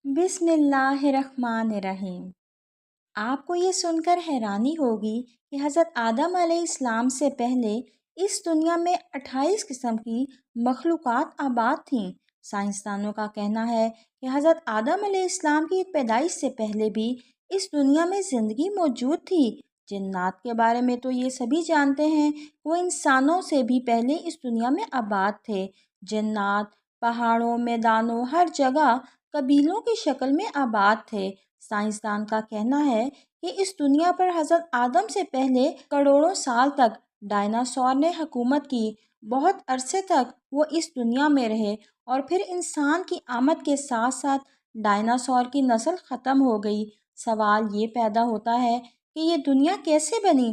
بسم اللہ الرحمن الرحیم۔ آپ کو یہ سن کر حیرانی ہوگی کہ حضرت آدم علیہ السلام سے پہلے اس دنیا میں 28 قسم کی مخلوقات آباد تھیں۔ سائنسدانوں کا کہنا ہے کہ حضرت آدم علیہ السلام کی پیدائش سے پہلے بھی اس دنیا میں زندگی موجود تھی۔ جنات کے بارے میں تو یہ سبھی جانتے ہیں، وہ انسانوں سے بھی پہلے اس دنیا میں آباد تھے۔ جنات پہاڑوں، میدانوں، ہر جگہ قبیلوں کی شکل میں آباد تھے۔ سائنسدان کا کہنا ہے کہ اس دنیا پر حضرت آدم سے پہلے کروڑوں سال تک ڈائناسور نے حکومت کی۔ بہت عرصے تک وہ اس دنیا میں رہے اور پھر انسان کی آمد کے ساتھ ساتھ ڈائناسور کی نسل ختم ہو گئی۔ سوال یہ پیدا ہوتا ہے کہ یہ دنیا کیسے بنی؟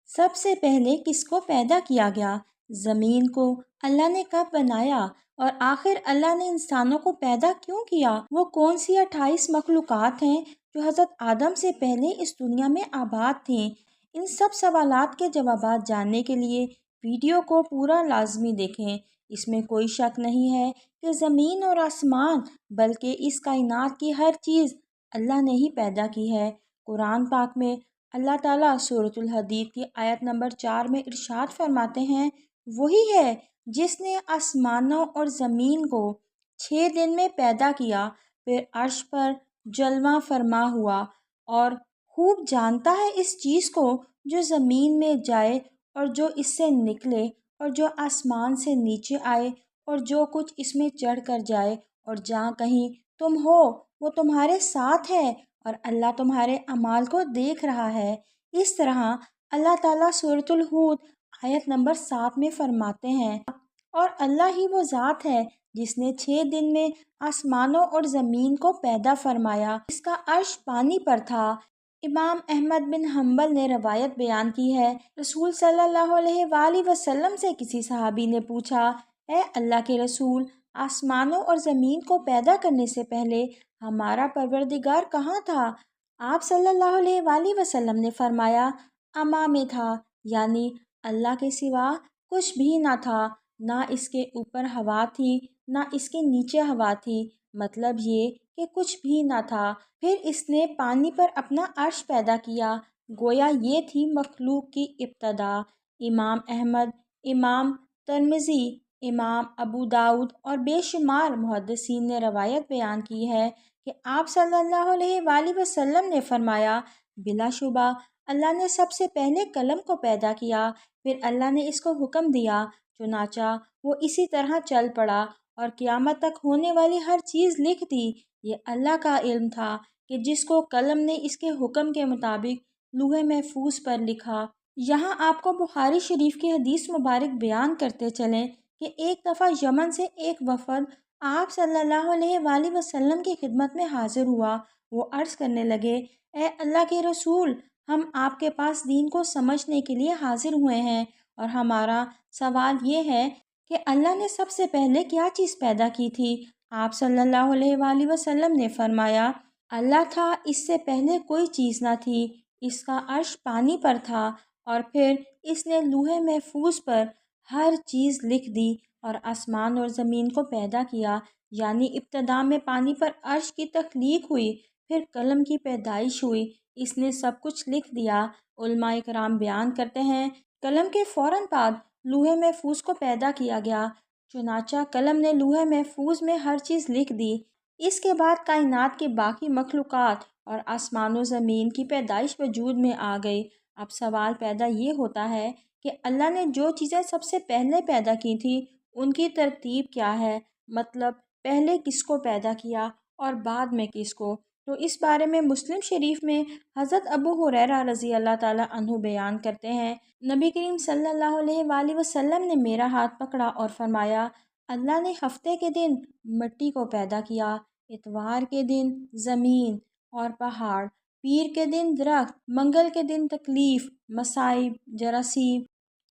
سب سے پہلے کس کو پیدا کیا گیا؟ زمین کو اللہ نے کب بنایا؟ اور آخر اللہ نے انسانوں کو پیدا کیوں کیا؟ وہ کون سی 28 مخلوقات ہیں جو حضرت آدم سے پہلے اس دنیا میں آباد تھیں؟ ان سب سوالات کے جوابات جاننے کے لیے ویڈیو کو پورا لازمی دیکھیں۔ اس میں کوئی شک نہیں ہے کہ زمین اور آسمان بلکہ اس کائنات کی ہر چیز اللہ نے ہی پیدا کی ہے۔ قرآن پاک میں اللہ تعالیٰ سورۃ الحدید کی آیت نمبر 4 میں ارشاد فرماتے ہیں، وہی ہے جس نے آسمانوں اور زمین کو 6 دن میں پیدا کیا، پھر عرش پر جلوہ فرما ہوا اور خوب جانتا ہے اس چیز کو جو زمین میں جائے اور جو اس سے نکلے اور جو آسمان سے نیچے آئے اور جو کچھ اس میں چڑھ کر جائے، اور جہاں کہیں تم ہو وہ تمہارے ساتھ ہے اور اللہ تمہارے اعمال کو دیکھ رہا ہے۔ اس طرح اللہ تعالیٰ سورۃ الہود آیت نمبر 7 میں فرماتے ہیں، اور اللہ ہی وہ ذات ہے جس نے 6 دن میں آسمانوں اور زمین کو پیدا فرمایا، اس کا عرش پانی پر تھا۔ امام احمد بن حنبل نے روایت بیان کی ہے، رسول صلی اللہ علیہ وآلہ وسلم سے کسی صحابی نے پوچھا، اے اللہ کے رسول، آسمانوں اور زمین کو پیدا کرنے سے پہلے ہمارا پروردگار کہاں تھا؟ آپ صلی اللہ علیہ وآلہ وسلم نے فرمایا، اما میں تھا، یعنی اللہ کے سوا کچھ بھی نہ تھا، نہ اس کے اوپر ہوا تھی نہ اس کے نیچے ہوا تھی، مطلب یہ کہ کچھ بھی نہ تھا۔ پھر اس نے پانی پر اپنا عرش پیدا کیا، گویا یہ تھی مخلوق کی ابتدا۔ امام احمد، امام ترمذی، امام ابو داؤد اور بے شمار محدثین نے روایت بیان کی ہے کہ آپ صلی اللہ علیہ وآلہ وسلم نے فرمایا، بلا شبہ اللہ نے سب سے پہلے قلم کو پیدا کیا، پھر اللہ نے اس کو حکم دیا، چنانچہ وہ اسی طرح چل پڑا اور قیامت تک ہونے والی ہر چیز لکھ دی۔ یہ اللہ کا علم تھا کہ جس کو قلم نے اس کے حکم کے مطابق لوح محفوظ پر لکھا۔ یہاں آپ کو بخاری شریف کی حدیث مبارک بیان کرتے چلیں کہ ایک دفعہ یمن سے ایک وفد آپ صلی اللہ علیہ وآلہ وسلم کی خدمت میں حاضر ہوا۔ وہ عرض کرنے لگے، اے اللہ کے رسول، ہم آپ کے پاس دین کو سمجھنے کے لیے حاضر ہوئے ہیں، اور ہمارا سوال یہ ہے کہ اللہ نے سب سے پہلے کیا چیز پیدا کی تھی؟ آپ صلی اللہ علیہ وآلہ وسلم نے فرمایا، اللہ تھا، اس سے پہلے کوئی چیز نہ تھی، اس کا عرش پانی پر تھا، اور پھر اس نے لوح محفوظ پر ہر چیز لکھ دی اور آسمان اور زمین کو پیدا کیا، یعنی ابتدا میں پانی پر عرش کی تخلیق ہوئی، پھر قلم کی پیدائش ہوئی، اس نے سب کچھ لکھ دیا۔ علماء کرام بیان کرتے ہیں، قلم کے فوراً بعد لوح محفوظ کو پیدا کیا گیا، چنانچہ قلم نے لوح محفوظ میں ہر چیز لکھ دی۔ اس کے بعد کائنات کی باقی مخلوقات اور آسمان و زمین کی پیدائش وجود میں آ گئی۔ اب سوال پیدا یہ ہوتا ہے کہ اللہ نے جو چیزیں سب سے پہلے پیدا کی تھیں ان کی ترتیب کیا ہے؟ مطلب پہلے کس کو پیدا کیا اور بعد میں کس کو؟ تو اس بارے میں مسلم شریف میں حضرت ابو ہریرہ رضی اللہ تعالیٰ عنہ بیان کرتے ہیں، نبی کریم صلی اللہ علیہ وآلہ وسلم نے میرا ہاتھ پکڑا اور فرمایا، اللہ نے ہفتے کے دن مٹی کو پیدا کیا، اتوار کے دن زمین اور پہاڑ، پیر کے دن درخت، منگل کے دن تکلیف، مصائب، جراثیم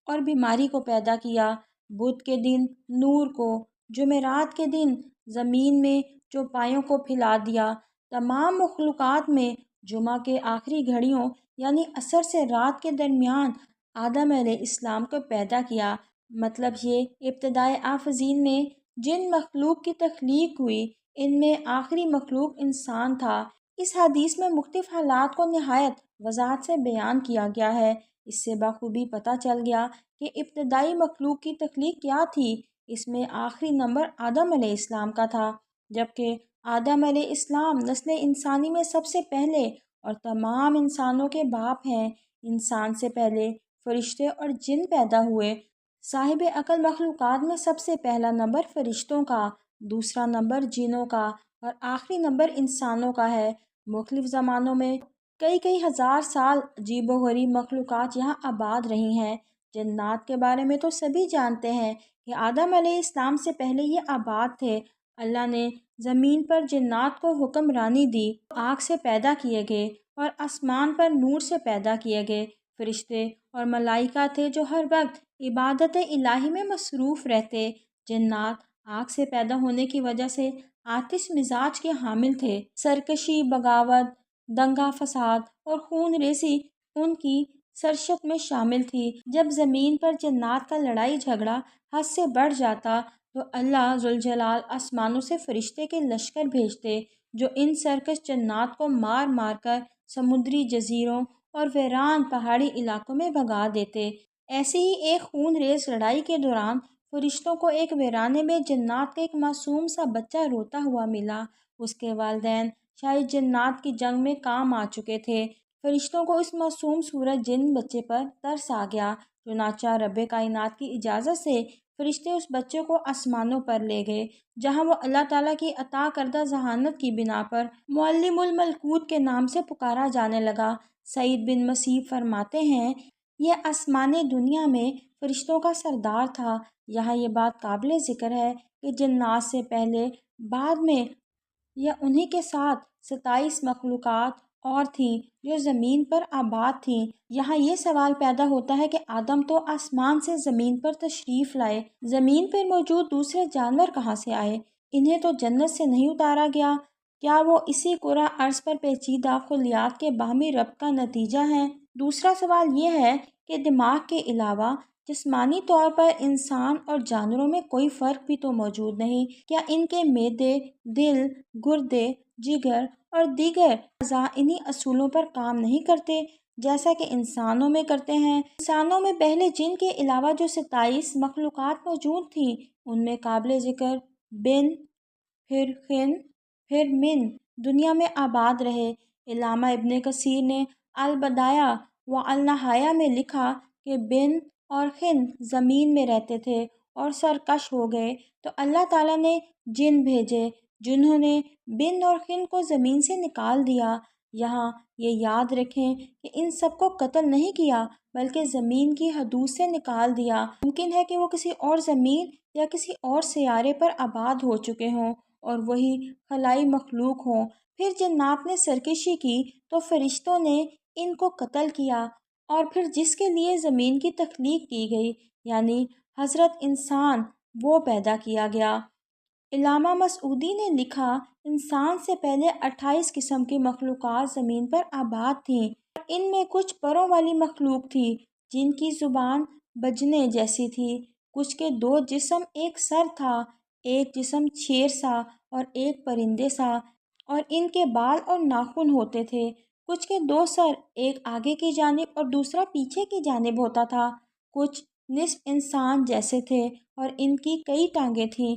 اور بیماری کو پیدا کیا، بدھ کے دن نور کو، جمعرات کے دن زمین میں چوپایوں کو پھیلا دیا، تمام مخلوقات میں جمعہ کے آخری گھڑیوں یعنی عصر سے رات کے درمیان آدم علیہ السلام کو پیدا کیا۔ مطلب یہ ابتدائے آفرین میں جن مخلوق کی تخلیق ہوئی ان میں آخری مخلوق انسان تھا۔ اس حدیث میں مختلف حالات کو نہایت وضاحت سے بیان کیا گیا ہے۔ اس سے بخوبی پتہ چل گیا کہ ابتدائی مخلوق کی تخلیق کیا تھی۔ اس میں آخری نمبر آدم علیہ السلام کا تھا، جبکہ آدم علیہ السلام نسل انسانی میں سب سے پہلے اور تمام انسانوں کے باپ ہیں۔ انسان سے پہلے فرشتے اور جن پیدا ہوئے۔ صاحب عقل مخلوقات میں سب سے پہلا نمبر فرشتوں کا، دوسرا نمبر جنوں کا اور آخری نمبر انسانوں کا ہے۔ مختلف زمانوں میں کئی ہزار سال عجیب و غریب مخلوقات یہاں آباد رہی ہیں۔ جنات کے بارے میں تو سبھی جانتے ہیں کہ آدم علیہ السلام سے پہلے یہ آباد تھے۔ اللہ نے زمین پر جنات کو حکمرانی دی، آگ سے پیدا کیے گئے اور آسمان پر نور سے پیدا کیے گئے۔ فرشتے اور ملائکہ تھے جو ہر وقت عبادت الہی میں مصروف رہتے۔ جنات آگ سے پیدا ہونے کی وجہ سے آتش مزاج کے حامل تھے۔ سرکشی، بغاوت، دنگا فساد اور خون ریزی ان کی سرشت میں شامل تھی۔ جب زمین پر جنات کا لڑائی جھگڑا حد سے بڑھ جاتا تو اللہ ذوالجلال آسمانوں سے فرشتے کے لشکر بھیجتے جو ان سرکش جنات کو مار مار کر سمندری جزیروں اور ویران پہاڑی علاقوں میں بھگا دیتے۔ ایسی ہی ایک خون ریز لڑائی کے دوران فرشتوں کو ایک ویرانے میں جنات کا ایک معصوم سا بچہ روتا ہوا ملا۔ اس کے والدین شاید جنات کی جنگ میں کام آ چکے تھے۔ فرشتوں کو اس معصوم صورت جن بچے پر ترس آ گیا، چنانچہ رب کائنات کی اجازت سے فرشتے اس بچے کو آسمانوں پر لے گئے، جہاں وہ اللہ تعالیٰ کی عطا کردہ ذہانت کی بنا پر معلم الملکوت کے نام سے پکارا جانے لگا۔ سعید بن مسیب فرماتے ہیں، یہ آسمان دنیا میں فرشتوں کا سردار تھا۔ یہاں یہ بات قابل ذکر ہے کہ جنات سے پہلے، بعد میں یا انہی کے ساتھ 27 مخلوقات اور تھیں جو زمین پر آباد تھیں۔ یہاں یہ سوال پیدا ہوتا ہے کہ آدم تو آسمان سے زمین پر تشریف لائے، زمین پر موجود دوسرے جانور کہاں سے آئے؟ انہیں تو جنت سے نہیں اتارا گیا۔ کیا وہ اسی کرہ ارض پر پیچیدہ خلیات کے باہمی ربط کا نتیجہ ہیں؟ دوسرا سوال یہ ہے کہ دماغ کے علاوہ جسمانی طور پر انسان اور جانوروں میں کوئی فرق بھی تو موجود نہیں۔ کیا ان کے معدے، دل، گردے، جگر اور دیگر اعضاء انہی اصولوں پر کام نہیں کرتے جیسا کہ انسانوں میں کرتے ہیں؟ انسانوں میں پہلے جن کے علاوہ جو 27 مخلوقات موجود تھیں، ان میں قابل ذکر بن، پھر خن، پھر من دنیا میں آباد رہے۔ علامہ ابن کثیر نے البدایہ و النہایہ میں لکھا کہ بن اور خن زمین میں رہتے تھے اور سرکش ہو گئے تو اللہ تعالیٰ نے جن بھیجے جنہوں نے بن اور خن کو زمین سے نکال دیا۔ یہاں یہ یاد رکھیں کہ ان سب کو قتل نہیں کیا بلکہ زمین کی حدود سے نکال دیا۔ ممکن ہے کہ وہ کسی اور زمین یا کسی اور سیارے پر آباد ہو چکے ہوں اور وہی خلائی مخلوق ہوں۔ پھر جنات نے سرکشی کی تو فرشتوں نے ان کو قتل کیا اور پھر جس کے لیے زمین کی تخلیق کی گئی یعنی حضرت انسان، وہ پیدا کیا گیا۔ علامہ مسعودی نے لکھا، انسان سے پہلے 28 قسم کی مخلوقات زمین پر آباد تھیں اور ان میں کچھ پروں والی مخلوق تھی جن کی زبان بجنے جیسی تھی، کچھ کے 2 جسم ایک سر تھا، ایک جسم شیر سا اور ایک پرندے سا، اور ان کے بال اور ناخن ہوتے تھے، کچھ کے 2 سر، ایک آگے کی جانب اور دوسرا پیچھے کی جانب ہوتا تھا، کچھ نصف انسان جیسے تھے اور ان کی کئی ٹانگیں تھیں،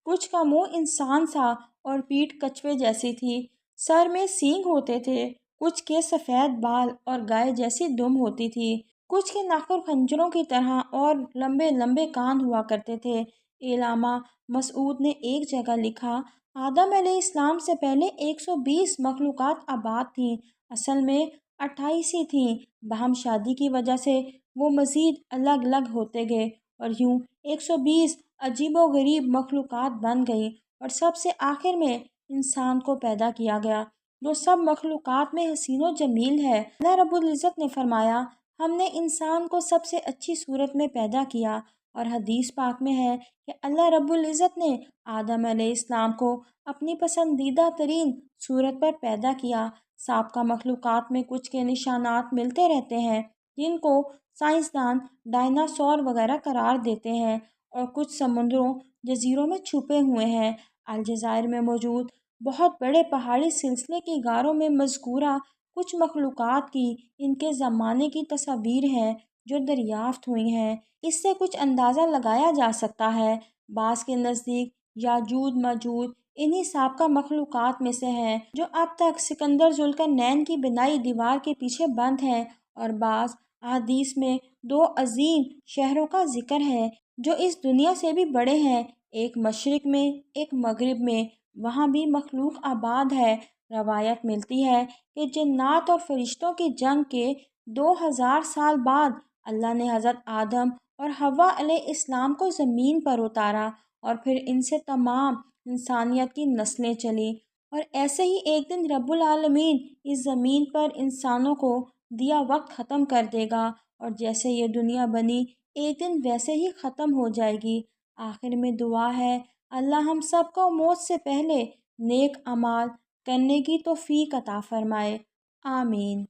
کچھ کا منہ انسان سا اور پیٹھ کچھوے جیسی تھی، سر میں سینگ ہوتے تھے، کچھ کے سفید بال اور گائے جیسی دم ہوتی تھی، کچھ کے ناخن خنجروں کی طرح اور لمبے لمبے کان ہوا کرتے تھے۔ علامہ مسعود نے ایک جگہ لکھا، آدم علیہ السلام سے پہلے 120 مخلوقات آباد تھیں، اصل میں 28 ہی تھیں، باہم شادی کی وجہ سے وہ مزید الگ الگ ہوتے گئے اور یوں 120 عجیب و غریب مخلوقات بن گئیں اور سب سے آخر میں انسان کو پیدا کیا گیا جو سب مخلوقات میں حسین و جمیل ہے۔ اللہ رب العزت نے فرمایا، ہم نے انسان کو سب سے اچھی صورت میں پیدا کیا، اور حدیث پاک میں ہے کہ اللہ رب العزت نے آدم علیہ السلام کو اپنی پسندیدہ ترین صورت پر پیدا کیا۔ سابقہ مخلوقات میں کچھ کے نشانات ملتے رہتے ہیں جن کو سائنسدان ڈائناسور وغیرہ قرار دیتے ہیں اور کچھ سمندروں، جزیروں میں چھپے ہوئے ہیں۔ الجزائر میں موجود بہت بڑے پہاڑی سلسلے کی غاروں میں مذکورہ کچھ مخلوقات کی ان کے زمانے کی تصاویر ہیں جو دریافت ہوئی ہیں۔ اس سے کچھ اندازہ لگایا جا سکتا ہے۔ بعض کے نزدیک یاجوج ماجوج انہی سابقہ مخلوقات میں سے ہیں جو اب تک سکندر ذوالقرنین کی بنائی دیوار کے پیچھے بند ہیں، اور بعض احادیث میں دو عظیم شہروں کا ذکر ہے جو اس دنیا سے بھی بڑے ہیں، ایک مشرق میں ایک مغرب میں، وہاں بھی مخلوق آباد ہے۔ روایت ملتی ہے کہ جنات اور فرشتوں کی جنگ کے 2000 سال بعد اللہ نے حضرت آدم اور حوا علیہ السلام کو زمین پر اتارا، اور پھر ان سے تمام انسانیت کی نسلیں چلیں، اور ایسے ہی ایک دن رب العالمین اس زمین پر انسانوں کو دیا وقت ختم کر دے گا، اور جیسے یہ دنیا بنی ایک دن ویسے ہی ختم ہو جائے گی۔ آخر میں دعا ہے اللہ ہم سب کو موت سے پہلے نیک اعمال کرنے کی توفیق عطا فرمائے، آمین۔